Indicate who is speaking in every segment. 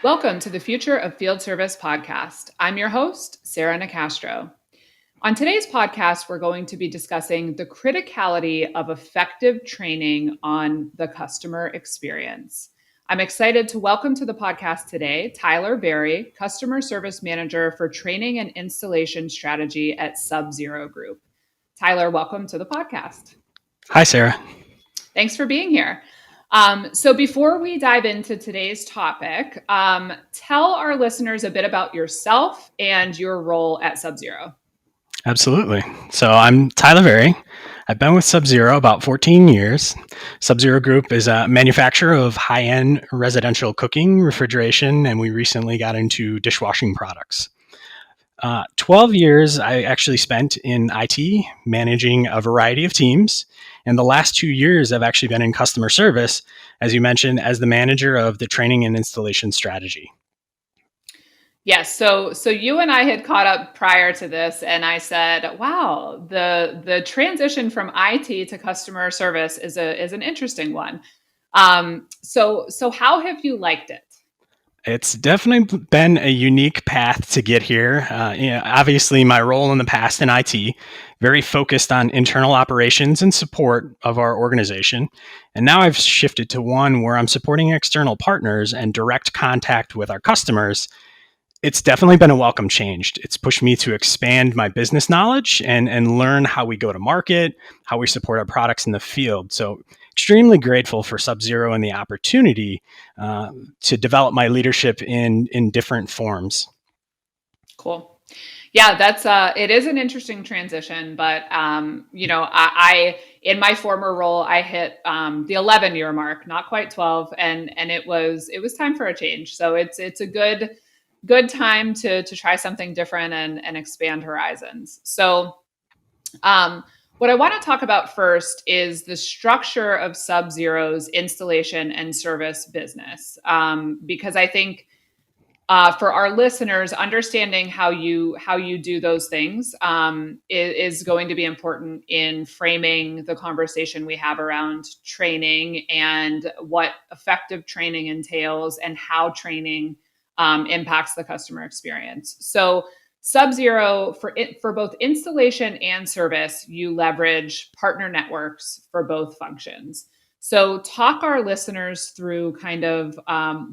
Speaker 1: Welcome to the Future of Field Service podcast. I'm your host, Sarah Nicastro. On today's podcast, we're going to be discussing the criticality of effective training on the customer experience. I'm excited to welcome to the podcast today Tyler Verri, Customer Service Manager for Training and Installation Strategy at Subzero Group. Tyler, welcome to the podcast.
Speaker 2: Hi, Sarah.
Speaker 1: Thanks for being here. So before we dive into today's topic, tell our listeners a bit about yourself and your role at Subzero.
Speaker 2: Absolutely. So I'm Tyler Verri. I've been with Subzero about 14 years. Subzero Group is a manufacturer of high-end residential cooking, refrigeration, and we recently got into dishwashing products. 12 years I actually spent in IT, managing a variety of teams. And the last 2 years I've actually been in customer service, as you mentioned, as the manager of the training and installation strategy.
Speaker 1: Yes, so you and I had caught up prior to this, and I said, "Wow, the transition from IT to customer service is an interesting one." So how have you liked it?
Speaker 2: It's definitely been a unique path to get here. Obviously, my role in the past in IT, very focused on internal operations and support of our organization. And now I've shifted to one where I'm supporting external partners and direct contact with our customers. It's definitely been a welcome change. It's pushed me to expand my business knowledge and learn how we go to market, how we support our products in the field. So extremely grateful for Subzero and the opportunity to develop my leadership in different forms.
Speaker 1: Cool. Yeah, it is an interesting transition, but I in my former role, I hit the 11-year mark, not quite 12, and it was time for a change. So it's a good time to try something different and expand horizons. So what I want to talk about first is the structure of Subzero's installation and service business, because I think for our listeners, understanding how you do those things is going to be important in framing the conversation we have around training and what effective training entails and how training impacts the customer experience. So Subzero, for both installation and service, you leverage partner networks for both functions. So talk our listeners through kind of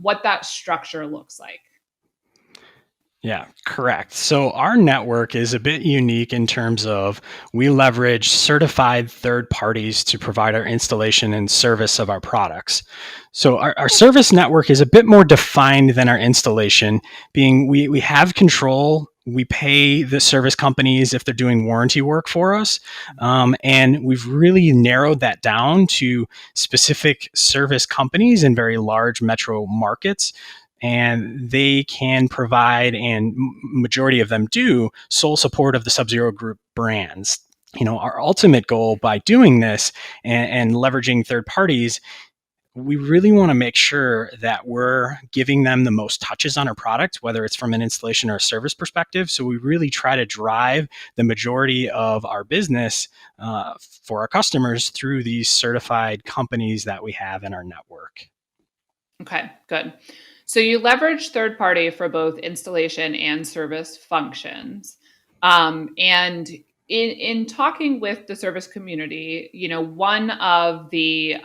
Speaker 1: what that structure looks like.
Speaker 2: Yeah, correct. So our network is a bit unique in terms of we leverage certified third parties to provide our installation and service of our products. So our service network is a bit more defined than our installation, being we have control. We pay the service companies if they're doing warranty work for us. And we've really narrowed that down to specific service companies in very large metro markets. And they can provide, and majority of them do, sole support of the Subzero Group brands. Our ultimate goal by doing this and leveraging third parties, we really want to make sure that we're giving them the most touches on our product, whether it's from an installation or a service perspective. So we really try to drive the majority of our business for our customers through these certified companies that we have in our network.
Speaker 1: Okay, good. So you leverage third party for both installation and service functions. And in talking with the service community, one of the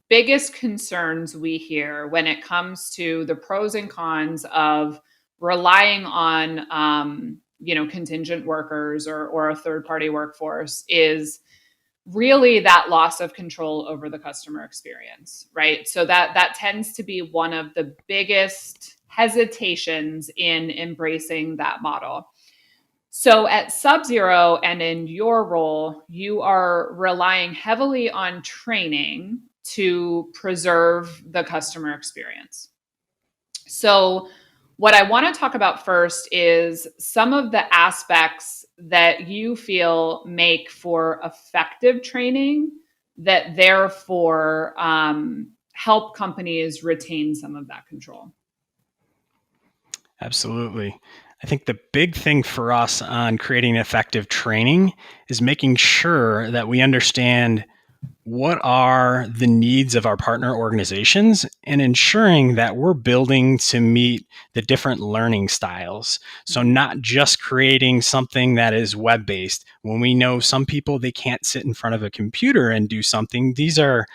Speaker 1: biggest concerns we hear when it comes to the pros and cons of relying on contingent workers or a third party workforce is really that loss of control over the customer experience, right? So that tends to be one of the biggest hesitations in embracing that model. So at Subzero and in your role, you are relying heavily on training to preserve the customer experience. So what I want to talk about first is some of the aspects that you feel make for effective training that therefore help companies retain some of that control.
Speaker 2: Absolutely. I think the big thing for us on creating effective training is making sure that we understand what are the needs of our partner organizations and ensuring that we're building to meet the different learning styles. So not just creating something that is web-based. When we know some people, they can't sit in front of a computer and do something. These are,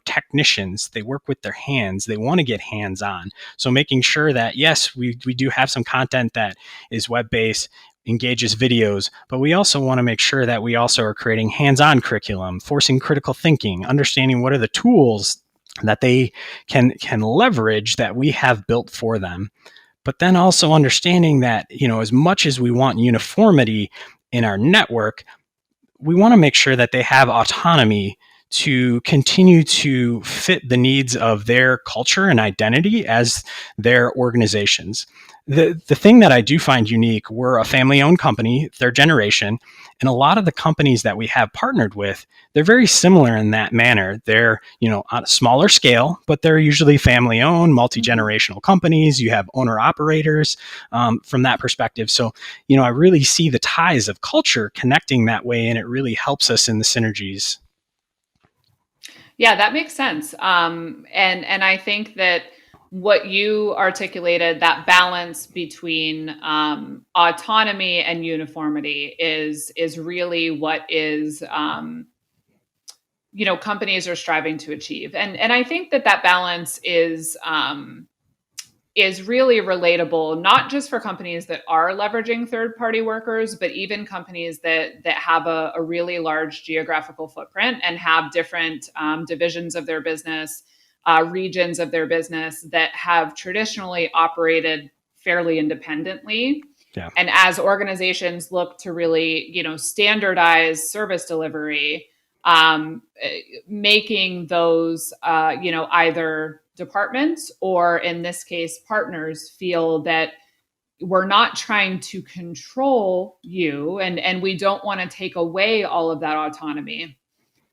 Speaker 2: technicians. They work with their hands. They want to get hands-on. So making sure that, yes, we do have some content that is web-based, engages videos, but we also want to make sure that we also are creating hands-on curriculum, forcing critical thinking, understanding what are the tools that they can leverage that we have built for them. But then also understanding that, as much as we want uniformity in our network, we want to make sure that they have autonomy to continue to fit the needs of their culture and identity as their organizations. The thing that I do find unique, we're a family-owned company, third generation, and a lot of the companies that we have partnered with, they're very similar in that manner. They're, on a smaller scale, but they're usually family-owned, multi-generational companies. You have owner-operators from that perspective. So, I really see the ties of culture connecting that way, and it really helps us in the synergies.
Speaker 1: Yeah, that makes sense. And I think that what you articulated, that balance between autonomy and uniformity, is really what is companies are striving to achieve. And I think that balance is really relatable, not just for companies that are leveraging third-party workers, but even companies that have a really large geographical footprint and have different divisions of their business, regions of their business that have traditionally operated fairly independently.
Speaker 2: Yeah.
Speaker 1: And as organizations look to really, standardize service delivery, making those, either departments or, in this case, partners feel that we're not trying to control you, and we don't want to take away all of that autonomy,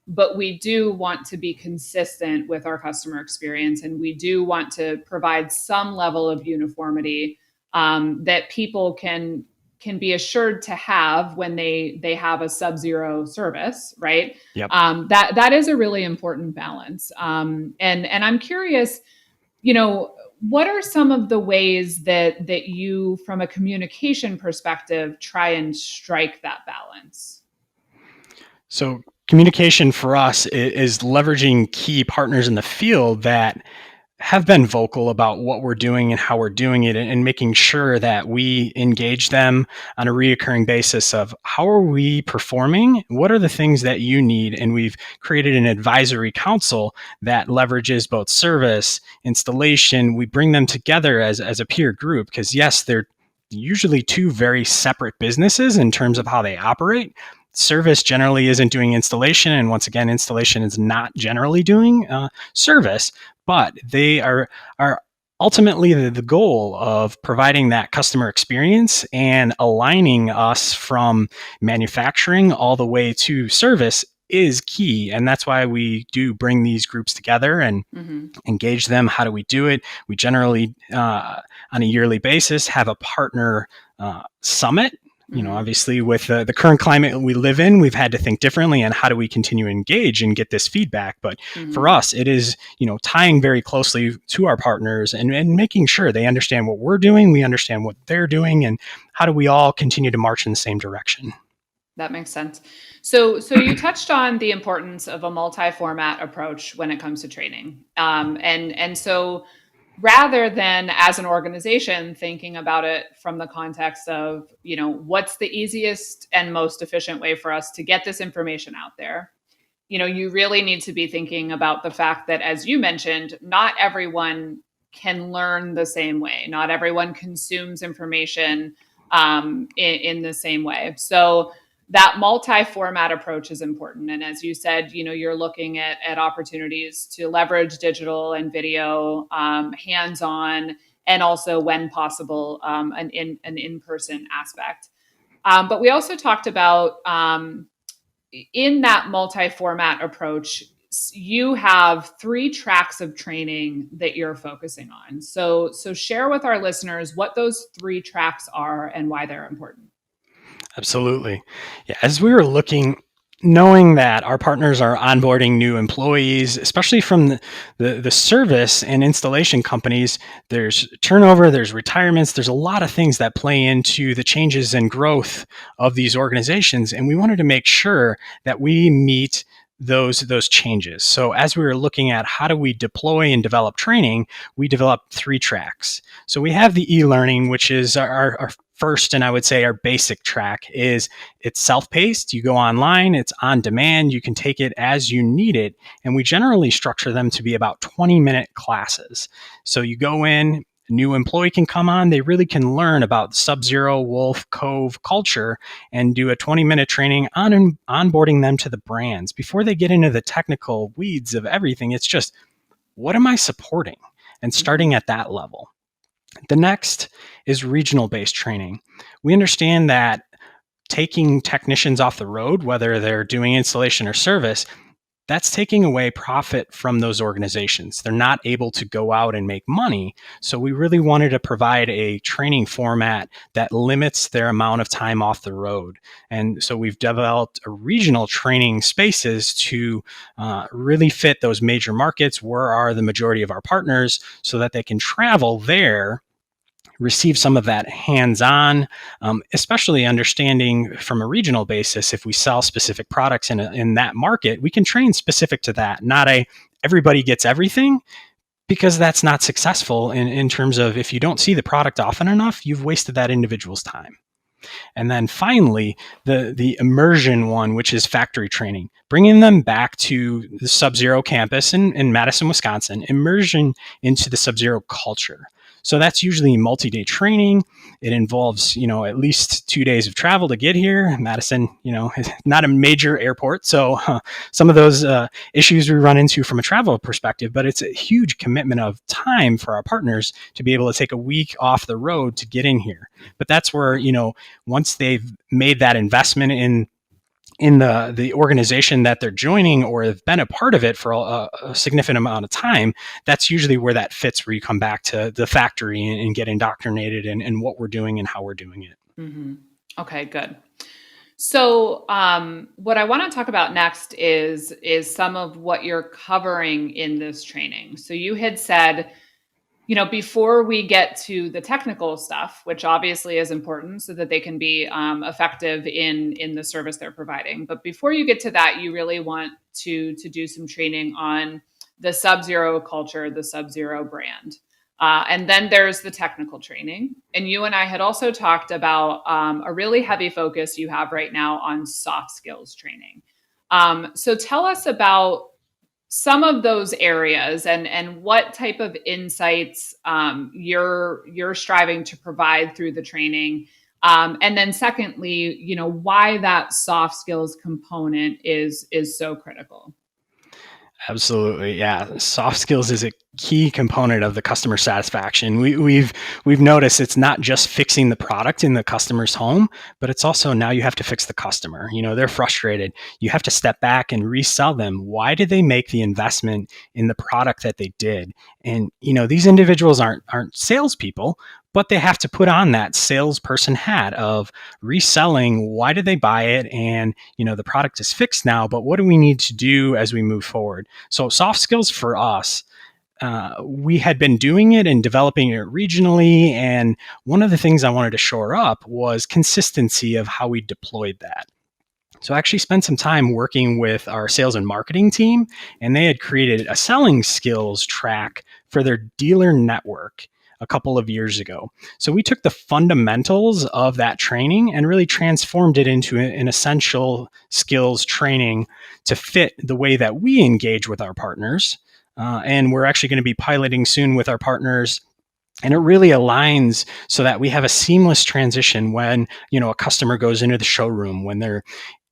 Speaker 1: but we do want to be consistent with our customer experience, and we do want to provide some level of uniformity that people can be assured to have when they have a Subzero service, right?
Speaker 2: Yep.
Speaker 1: That is a really important balance. And I'm curious, what are some of the ways that you, from a communication perspective, try and strike that balance?
Speaker 2: So communication for us is leveraging key partners in the field that have been vocal about what we're doing and how we're doing it, and making sure that we engage them on a reoccurring basis of how are we performing? What are the things that you need? And we've created an advisory council that leverages both service, installation. We bring them together as a peer group because, yes, they're usually two very separate businesses in terms of how they operate. Service generally isn't doing installation, and once again, installation is not generally doing service, but they are ultimately the goal of providing that customer experience and aligning us from manufacturing all the way to service is key. And that's why we do bring these groups together and engage them. How do we do it? We generally, on a yearly basis, have a partner summit. Obviously, with the current climate we live in, we've had to think differently on how do we continue to engage and get this feedback. But for us, it is, tying very closely to our partners and making sure they understand what we're doing, we understand what they're doing, and how do we all continue to march in the same direction.
Speaker 1: That makes sense. So you touched on the importance of a multi-format approach when it comes to training. And so rather than, as an organization, thinking about it from the context of, what's the easiest and most efficient way for us to get this information out there, you really need to be thinking about the fact that, as you mentioned, not everyone can learn the same way. Not everyone consumes information in the same way. So that multi-format approach is important. And as you said, you're looking at opportunities to leverage digital and video, hands-on, and also, when possible, an in-person aspect. But we also talked about, in that multi-format approach, you have 3 tracks of training that you're focusing on. So share with our listeners what those 3 tracks are and why they're important.
Speaker 2: Absolutely. Yeah. As we were looking knowing that our partners are onboarding new employees, especially from the service and installation companies, there's turnover, there's retirements, there's a lot of things that play into the changes and growth of these organizations. And we wanted to make sure that we meet those changes. So as we were looking at how do we deploy and develop training, we developed 3 tracks. So we have the e-learning, which is our first, and I would say our basic track. Is it's self-paced. You go online, it's on demand, you can take it as you need it, and we generally structure them to be about 20-minute classes. So you go in, a new employee can come on, they really can learn about Subzero, Wolf, Cove culture, and do a 20-minute training on onboarding them to the brands. Before they get into the technical weeds of everything, it's just, what am I supporting? And starting at that level. The next is regional based training. We understand that taking technicians off the road, whether they're doing installation or service, that's taking away profit from those organizations. They're not able to go out and make money. So we really wanted to provide a training format that limits their amount of time off the road. And so we've developed a regional training spaces to really fit those major markets. Where are the majority of our partners, so that they can travel there, receive some of that hands-on, especially understanding from a regional basis. If we sell specific products in that market, we can train specific to that, not a everybody gets everything, because that's not successful in terms of, if you don't see the product often enough, you've wasted that individual's time. And then finally, the immersion one, which is factory training, bringing them back to the Subzero campus in Madison, Wisconsin, immersion into the Subzero culture. So that's usually multi-day training. It involves, at least 2 days of travel to get here. Madison, is not a major airport, so some of those issues we run into from a travel perspective, but it's a huge commitment of time for our partners to be able to take a week off the road to get in here. But that's where, once they've made that investment in the organization that they're joining, or have been a part of it for a significant amount of time, that's usually where that fits, where you come back to the factory and get indoctrinated in what we're doing and how we're doing it.
Speaker 1: Mm-hmm. Okay, good. So what I want to talk about next is some of what you're covering in this training. So you had said, before we get to the technical stuff, which obviously is important so that they can be effective in the service they're providing. But before you get to that, you really want to do some training on the Subzero culture, the Subzero brand. And then there's the technical training. And you and I had also talked about a really heavy focus you have right now on soft skills training. So tell us about some of those areas and what type of insights you're striving to provide through the training. And then secondly, why that soft skills component is so critical.
Speaker 2: Absolutely, yeah. Soft skills is a key component of the customer satisfaction. We've noticed it's not just fixing the product in the customer's home, but it's also, now you have to fix the customer. They're frustrated. You have to step back and resell them. Why did they make the investment in the product that they did? And these individuals aren't salespeople, but they have to put on that salesperson hat of reselling. Why did they buy it? And the product is fixed now, but what do we need to do as we move forward? So soft skills for us, we had been doing it and developing it regionally. And one of the things I wanted to shore up was consistency of how we deployed that. So I actually spent some time working with our sales and marketing team, and they had created a selling skills track for their dealer network a couple of years ago. So we took the fundamentals of that training and really transformed it into an essential skills training to fit the way that we engage with our partners. And we're actually going to be piloting soon with our partners. And it really aligns so that we have a seamless transition when, a customer goes into the showroom, when they're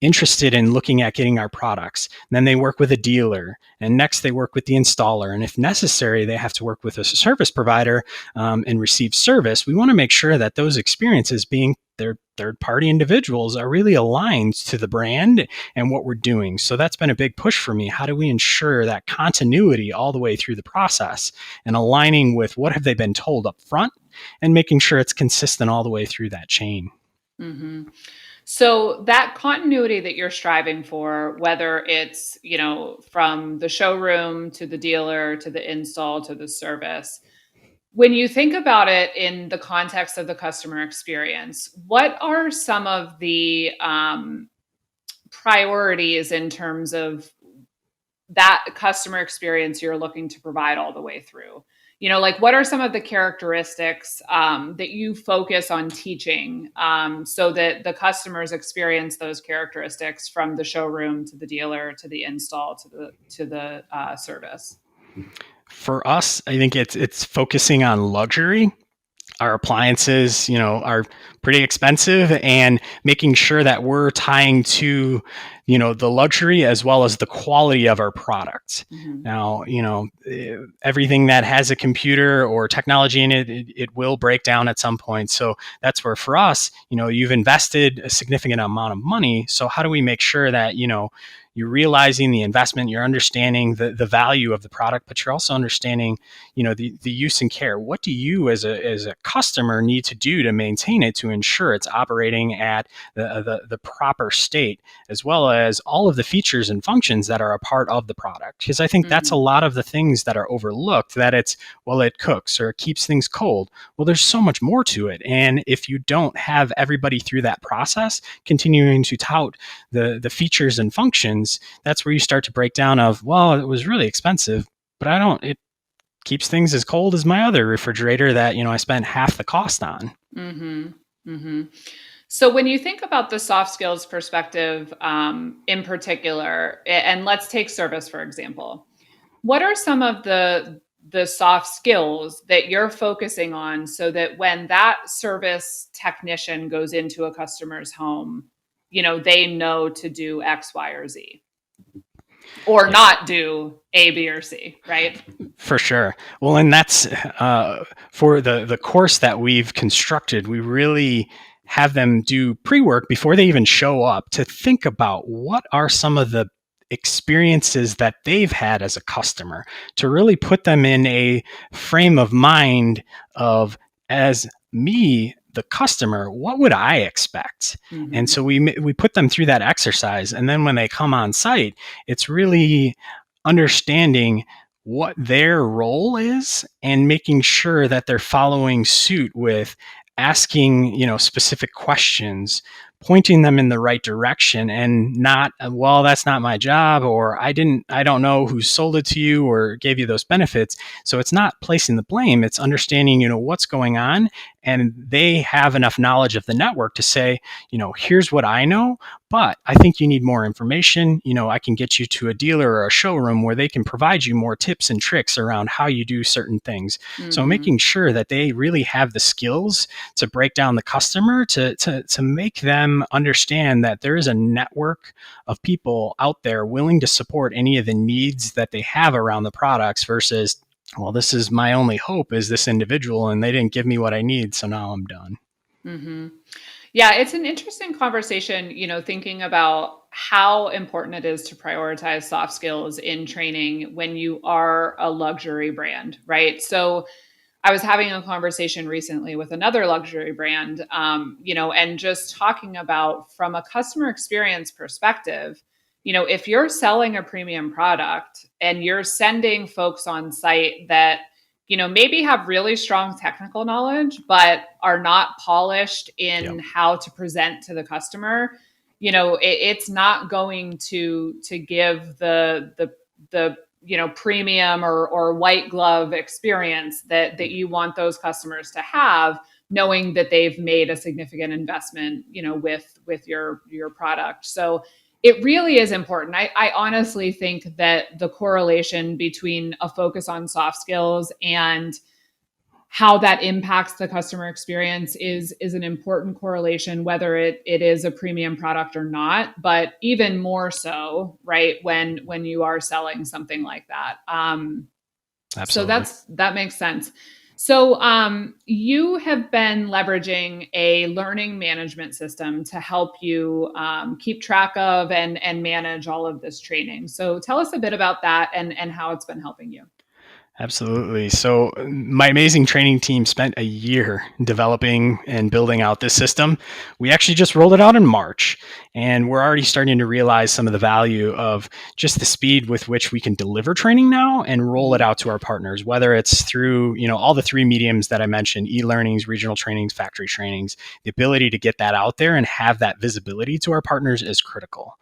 Speaker 2: interested in looking at getting our products. And then they work with a dealer, and next they work with the installer. And if necessary, they have to work with a service provider and receive service. We want to make sure that those experiences, being their third-party individuals, are really aligned to the brand and what we're doing. So that's been a big push for me. How do we ensure that continuity all the way through the process, and aligning with what have they been told up front, and making sure it's consistent all the way through that chain?
Speaker 1: Mm-hmm. So that continuity that you're striving for, whether it's, from the showroom to the dealer to the install to the service, when you think about it in the context of the customer experience, what are some of the priorities in terms of that customer experience you're looking to provide all the way through? Like what are some of the characteristics that you focus on teaching so that the customers experience those characteristics from the showroom to the dealer to the install to the service?
Speaker 2: For us, I think it's focusing on luxury. Our appliances, are pretty expensive, and making sure that we're tying to, the luxury as well as the quality of our products.
Speaker 1: Hmm.
Speaker 2: Now, everything that has a computer or technology in it will break down at some point. So that's where for us, you've invested a significant amount of money. So how do we make sure that, you're realizing the investment, you're understanding the value of the product, but you're also understanding the use and care. What do you as a customer need to do to maintain it, to ensure it's operating at the proper state, as well as all of the features and functions that are a part of the product? Because I think that's a
Speaker 1: Hmm.
Speaker 2: lot of the things that are overlooked, that it's, well, it cooks or it keeps things cold. Well, there's so much more to it, and if you don't have everybody through that process continuing to tout the features and functions, that's where you start to break down of, well, it was really expensive, but I don't it keeps things as cold as my other refrigerator that, I spent half the cost on.
Speaker 1: Hmm. Hmm. So when you think about the soft skills perspective in particular, and let's take service for example, what are some of the soft skills that you're focusing on so that when that service technician goes into a customer's home, they know to do X, Y, or Z, or
Speaker 2: Yeah,
Speaker 1: not do A, B, or C, right?
Speaker 2: for sure. Well, and that's for the course that we've constructed. We really have them do pre-work before they even show up, to think about what are some of the experiences that they've had as a customer, to really put them in a frame of mind of, as me, the customer, what would I expect? And
Speaker 1: Hmm.
Speaker 2: so we put them through that exercise, and then when they come on site, it's really understanding what their role is and making sure that they're following suit with asking, specific questions, pointing them in the right direction, and not, well, that's not my job, or I don't know who sold it to you or gave you those benefits. So it's not placing the blame, it's understanding, what's going on, and they have enough knowledge of the network to say, here's what I know, but I think you need more information. I can get you to a dealer or a showroom where they can provide you more tips and tricks around how you do certain things. So
Speaker 1: Hmm.
Speaker 2: making sure that they really have the skills to break down the customer, to make them understand that there is a network of people out there willing to support any of the needs that they have around the products, versus, well, this is my only hope, is this individual, and they didn't give me what I need, so now I'm done.
Speaker 1: Hmm. Yeah, it's an interesting conversation, thinking about how important it is to prioritize soft skills in training when you are a luxury brand, right? So I was having a conversation recently with another luxury brand, and just talking about from a customer experience perspective, if you're selling a premium product and you're sending folks on site that, maybe have really strong technical knowledge, but are not polished
Speaker 2: Yep.
Speaker 1: in how to present to the customer, it's not going to give the premium or white glove experience that you want those customers to have, knowing that they've made a significant investment with your product. So it really is important. I honestly think that the correlation between a focus on soft skills and how that impacts the customer experience is an important correlation, whether it is a premium product or not, but even more so, right, when you are selling something like that. So
Speaker 2: Absolutely.
Speaker 1: that makes sense. So you have been leveraging a learning management system to help you keep track of and manage all of this training. So tell us a bit about that and how it's been helping you.
Speaker 2: Absolutely. So, my amazing training team spent a year developing and building out this system. We actually just rolled it out in March, and we're already starting to realize some of the value of just the speed with which we can deliver training now and roll it out to our partners, whether it's through, all the three mediums that I mentioned, e-learnings, regional trainings, factory trainings. The ability to get that out there and have that visibility to our partners is critical.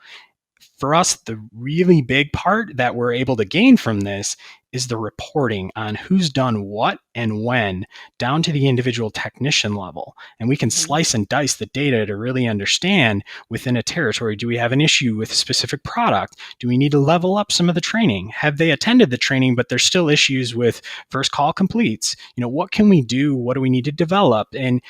Speaker 2: For us, the really big part that we're able to gain from this is the reporting on who's done what and when, down to the individual technician level. And we can
Speaker 1: Mhm.
Speaker 2: slice and dice the data to really understand within a territory, do we have an issue with a specific product? Do we need to level up some of the training? Have they attended the training, but there's still issues with first call completes? What can we do? What do we need to develop? And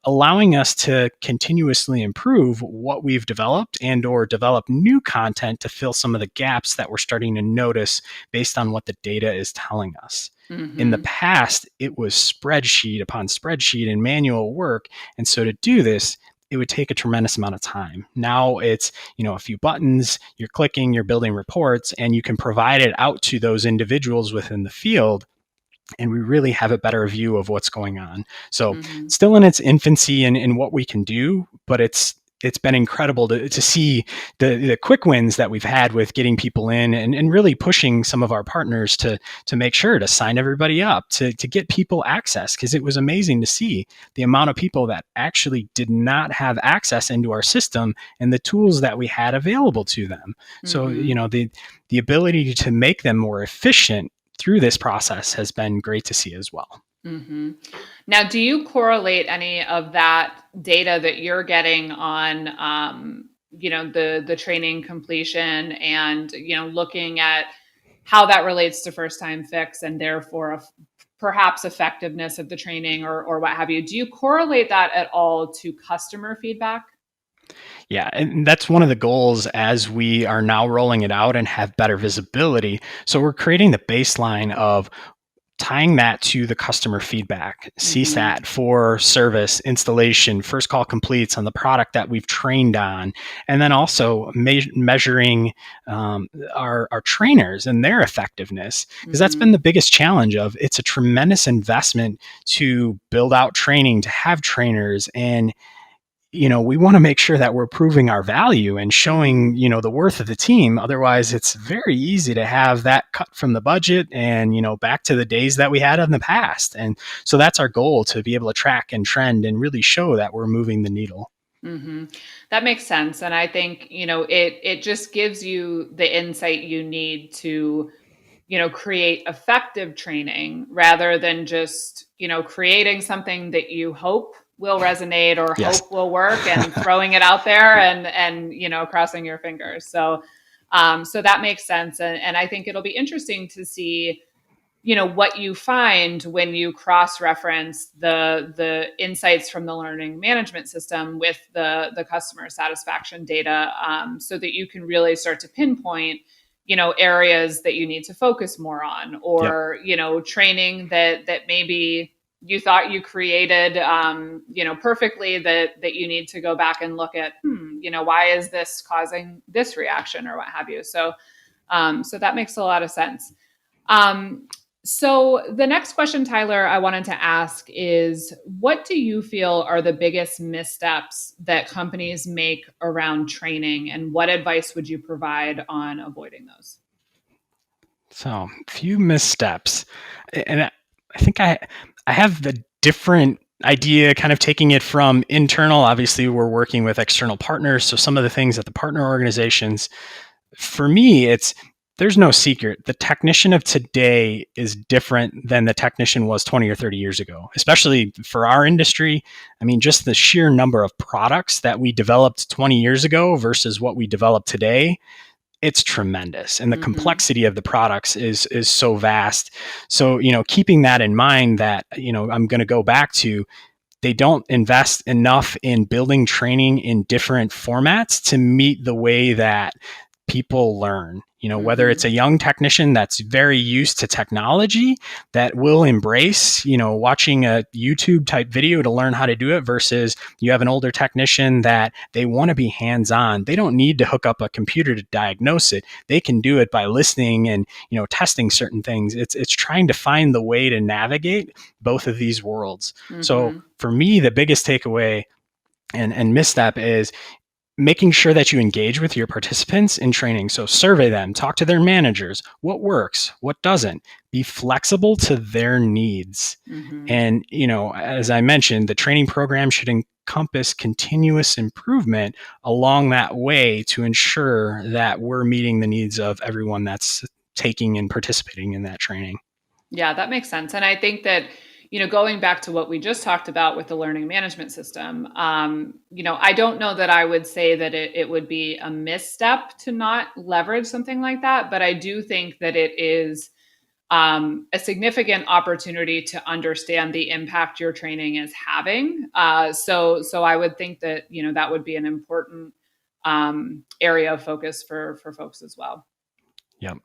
Speaker 2: allowing us to continuously improve what we've developed and or develop new content to fill some of the gaps that we're starting to notice based on what the data is telling us. In the
Speaker 1: Mhm.
Speaker 2: past, it was spreadsheet upon spreadsheet and manual work. And so to do this, it would take a tremendous amount of time. Now it's, a few buttons, you're clicking, you're building reports, and you can provide it out to those individuals within the field, and we really have a better view of what's going on. So
Speaker 1: Mhm.
Speaker 2: still in its infancy in what we can do, but it's been incredible to see the quick wins that we've had with getting people in and really pushing some of our partners to make sure to sign everybody up to get people access, because it was amazing to see the amount of people that actually did not have access into our system and the tools that we had available to them. So
Speaker 1: Mhm.
Speaker 2: the ability to make them more efficient through this process has been great to see as well.
Speaker 1: Mhm. Now, do you correlate any of that data that you're getting on, the training completion and, looking at how that relates to first time fix and therefore perhaps effectiveness of the training or what have you? Do you correlate that at all to customer feedback?
Speaker 2: Yeah, and that's one of the goals as we are now rolling it out and have better visibility. So we're creating the baseline of tying that to the customer feedback,
Speaker 1: Mhm.
Speaker 2: CSAT for service, installation, first call completes on the product that we've trained on, and then also measuring our trainers and their effectiveness, because that's been
Speaker 1: Mhm.
Speaker 2: the biggest challenge. Of it's a tremendous investment to build out training, to have trainers, and we want to make sure that we're proving our value and showing,
Speaker 1: Mhm.
Speaker 2: the worth of the team. Otherwise, it's very easy to have that cut from the budget and, back to the days that we had in the past. And so that's our goal, to be able to track and trend and really show that we're moving the needle.
Speaker 1: That makes sense, and I think, it just gives you the insight you need to, create effective training rather than just, creating something that you hope will resonate or
Speaker 2: Yes.
Speaker 1: hope will work and throwing it out there and, crossing your fingers. So that makes sense, and I think it'll be interesting to see, what you find when you cross reference the insights from the learning management system with the customer satisfaction data, so that you can really start to pinpoint, areas that you need to focus more on,
Speaker 2: Yep.
Speaker 1: or, training that maybe you thought you created, perfectly, that you need to go back and look at, why is this causing this reaction or what have you. So that makes a lot of sense. um, so the next question, Tyler, I wanted to ask is, what do you feel are the biggest missteps that companies make around training, and what advice would you provide on avoiding those?
Speaker 2: So, few missteps. And I think I have the different idea, kind of taking it from internal. Obviously, we're working with external partners. So, some of the things that the partner organizations, for me, there's no secret. The technician of today is different than the technician was 20 or 30 years ago, especially for our industry. I mean, just the sheer number of products that we developed 20 years ago versus what we develop today, it's tremendous. And the
Speaker 1: Mhm.
Speaker 2: complexity of the products is so vast. So, keeping that in mind, that, I'm going to go back to, they don't invest enough in building training in different formats to meet the way that people learn. Whether it's a young technician that's very used to technology that will embrace, watching a YouTube type video to learn how to do it, versus you have an older technician that they want to be hands-on. They don't need to hook up a computer to diagnose it. They can do it by listening and, testing certain things. It's trying to find the way to navigate both of these worlds. So for me, the biggest takeaway and misstep is making sure that you engage with your participants in training. So survey them, talk to their managers, what works, what doesn't, be flexible to their needs. And, as I mentioned, the training program should encompass continuous improvement along that way to ensure that we're meeting the needs of everyone that's taking and participating in that training.
Speaker 1: Yeah, that makes sense. And I think that, going back to what we just talked about with the learning management system, I don't know that I would say that it would be a misstep to not leverage something like that, but I do think that it is a significant opportunity to understand the impact your training is having. So I would think that, that would be an important area of focus for folks as well.
Speaker 2: Yep.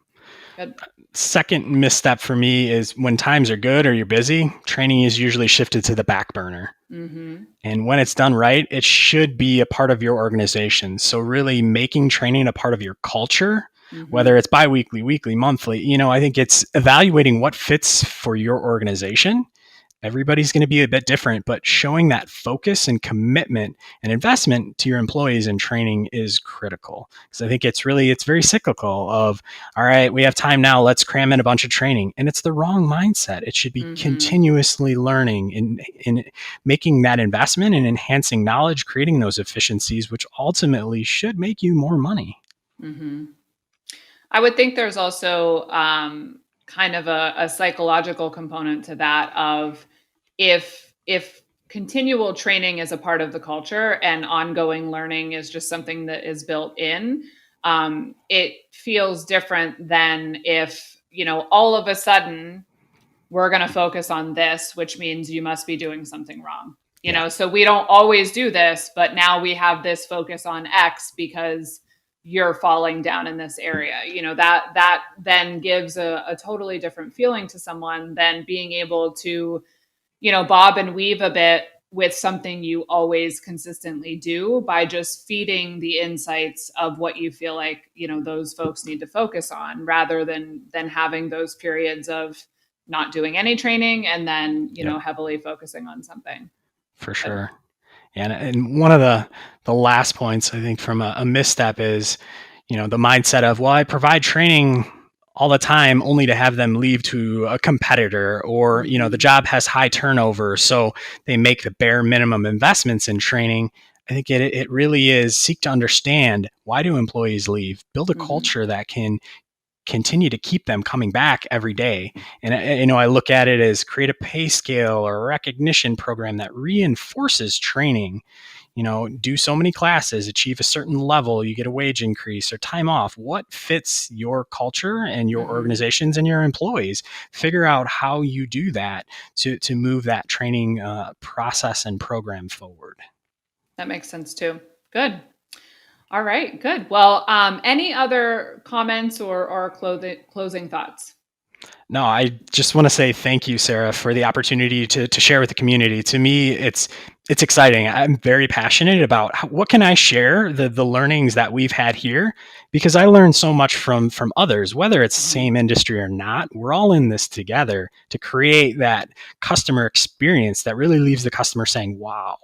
Speaker 1: Good.
Speaker 2: Second misstep for me is when times are good or you're busy, training is usually shifted to the back burner. And when it's done right, it should be a part of your organization. So really making training a part of your culture, whether it's biweekly, weekly, monthly, I think it's evaluating what fits for your organization. Everybody's going to be a bit different, but showing that focus and commitment and investment to your employees in training is critical. Because I think it's very cyclical of, all right, we have time now, let's cram in a bunch of training. And it's the wrong mindset. It should be continuously learning in making that investment and enhancing knowledge, creating those efficiencies, which ultimately should make you more money.
Speaker 1: I would think there's also kind of a psychological component to that of if continual training is a part of the culture and ongoing learning is just something that is built in, it feels different than if, all of a sudden we're going to focus on this, which means you must be doing something wrong. So we don't always do this, but now we have this focus on X because you're falling down in this area. That then gives a totally different feeling to someone than being able to, bob and weave a bit with something you always consistently do by just feeding the insights of what you feel like, those folks need to focus on, rather than having those periods of not doing any training and then, heavily focusing on something.
Speaker 2: For sure. And one of the last points, I think, from a misstep is, the mindset of, well, I provide training all the time only to have them leave to a competitor, or, the job has high turnover, so they make the bare minimum investments in training. I think it really is seek to understand, why do employees leave? Build a culture that can continue to keep them coming back every day. And I look at it as create a pay scale or a recognition program that reinforces training. Do so many classes, achieve a certain level, you get a wage increase or time off. What fits your culture and your organizations and your employees? Figure out how you do that to move that training process and program forward.
Speaker 1: That makes sense too. Good. All right, good. Well, any other comments or closing thoughts?
Speaker 2: No, I just want to say thank you, Sarah, for the opportunity to share with the community. To me, it's exciting. I'm very passionate about what can I share, the learnings that we've had here, because I learned so much from others, whether it's the same industry or not. We're all in this together to create that customer experience that really leaves the customer saying, wow,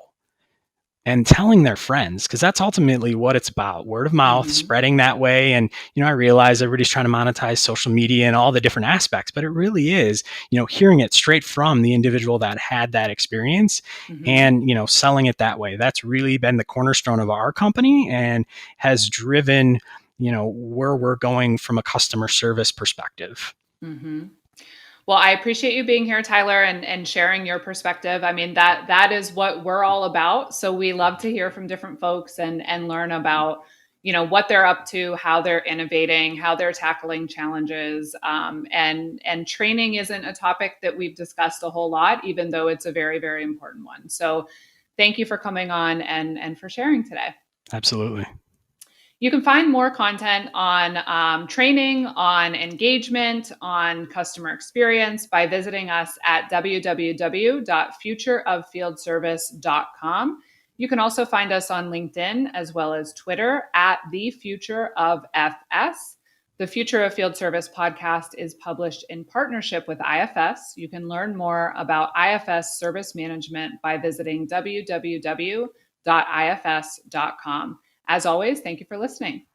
Speaker 2: and telling their friends, because that's ultimately what it's about. Word of mouth, spreading that way. And, I realize everybody's trying to monetize social media and all the different aspects, but it really is, hearing it straight from the individual that had that experience and, selling it that way. That's really been the cornerstone of our company and has driven, where we're going from a customer service perspective.
Speaker 1: Well, I appreciate you being here, Tyler, and sharing your perspective. I mean, that is what we're all about. So we love to hear from different folks and learn about, what they're up to, how they're innovating, how they're tackling challenges. And training isn't a topic that we've discussed a whole lot, even though it's a very, very important one. So thank you for coming on and for sharing today.
Speaker 2: Absolutely.
Speaker 1: You can find more content on training, on engagement, on customer experience by visiting us at www.futureoffieldservice.com. You can also find us on LinkedIn as well as Twitter at The Future of FS. The Future of Field Service podcast is published in partnership with IFS. You can learn more about IFS service management by visiting www.ifs.com. As always, thank you for listening.